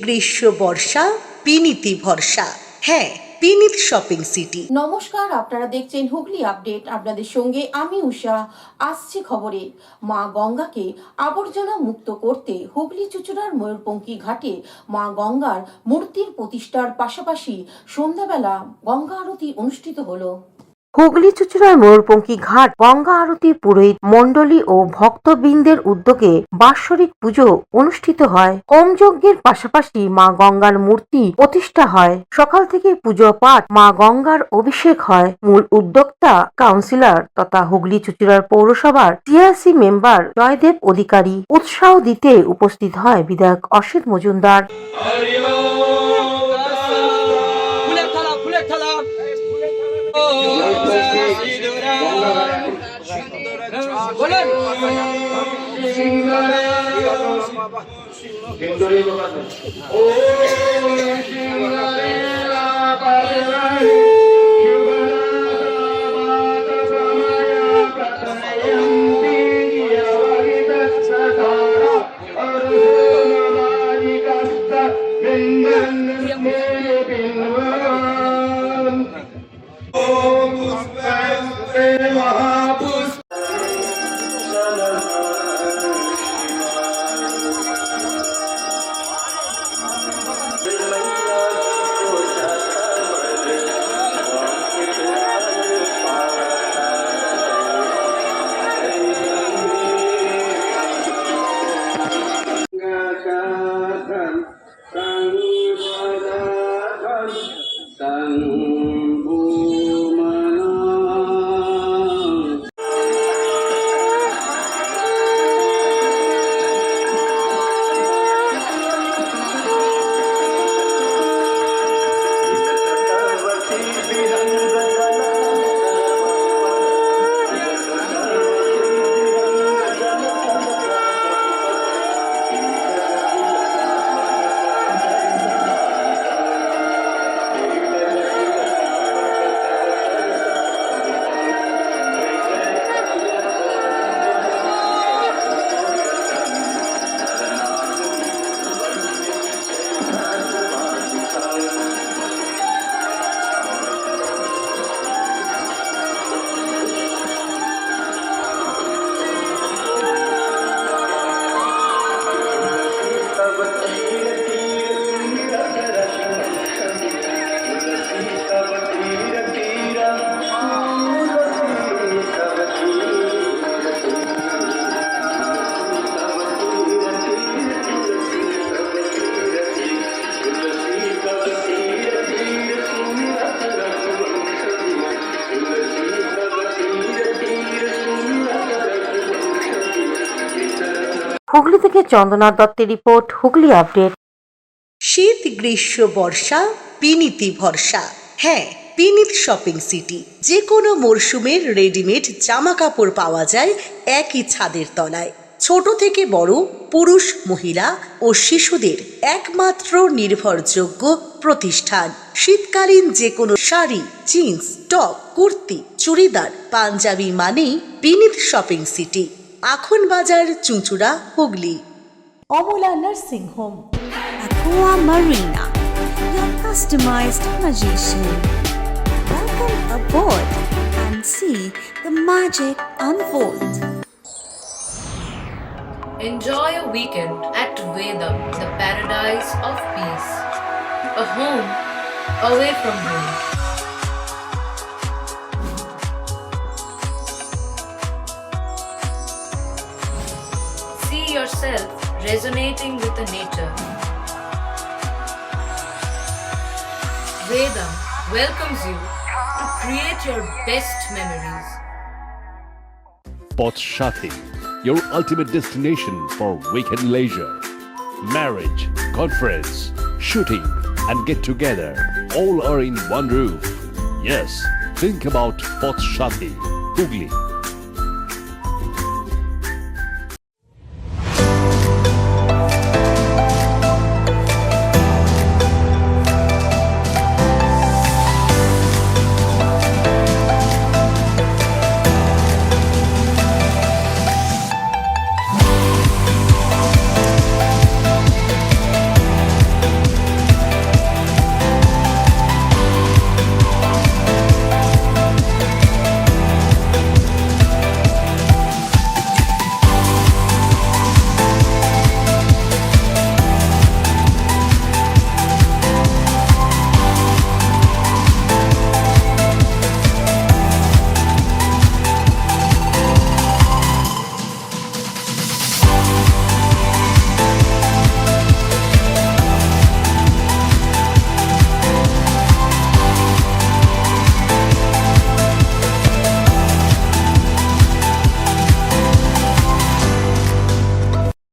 গ্রীষ্ম বর্ষা বিনীতি ভরসা। হ্যাঁ, বিনীত শপিং সিটি। নমস্কার, আপনারা দেখছেন হুগলি আপডেট। আপনাদের সঙ্গে আমি উষা। আসছে খবরে, মা গঙ্গাকে আবর্জনা মুক্ত করতে হুগলি চুঁচুড়ার ময়ূরপঙ্খী ঘাটে মা গঙ্গার মূর্তির প্রতিষ্ঠার পাশাপাশি সন্ধ্যাবেলা গঙ্গা আরতি অনুষ্ঠিত হলো। হুগলি চুঁচুড়ার ময়ূরপঙ্খী ঘাট গঙ্গা আরতি পুরোহিত মণ্ডলী ও ভক্তবৃন্দের উদ্যোগে বাৎসরিক পুজো অনুষ্ঠিত হয়। হোমযজ্ঞের পাশাপাশি মা গঙ্গার মূর্তি প্রতিষ্ঠা হয়। সকাল থেকে পুজো পাঠ, মা গঙ্গার অভিষেক হয়। মূল উদ্যোক্তা কাউন্সিলর তথা হুগলি চুঁচুড়ার পৌরসভার টিআরসি মেম্বার জয়দেব অধিকারী। উৎসাহ দিতে উপস্থিত হয় বিধায়ক অসিত মজুমদার। হুগলি থেকে চন্দনা দত্তের রিপোর্ট, হুগলি আপডেট। শীত গ্রীষ্ম বর্ষা বিনীতি ভরসা। হ্যাঁ, বিনীত শপিং সিটি। যে কোনো মরশুমের রেডিমেড জামা কাপড় পাওয়া যায় একই ছাদের তলায়। ছোট থেকে বড়, পুরুষ, মহিলা ও শিশুদের একমাত্র নির্ভরযোগ্য প্রতিষ্ঠান। শীতকালীন যে কোনো শাড়ি, জিন্স, টপ, কুর্তি, চুড়িদার, পাঞ্জাবি মানেই বিনীত শপিং সিটি। আখন বাজার, চুঁচুড়া, Hooghly. Amula Nursing Home, Aqua Marina, your customized magician. Welcome aboard and see the magic unfold. Enjoy a weekend at Vedam, the paradise of peace. A home away from home. See yourself resonating with the nature. Vedam welcomes you to create your best memories. Potshati, your ultimate destination for weekend leisure. Marriage, conference, shooting and get together all are in one roof. Yes, think about Potshati, Hugli.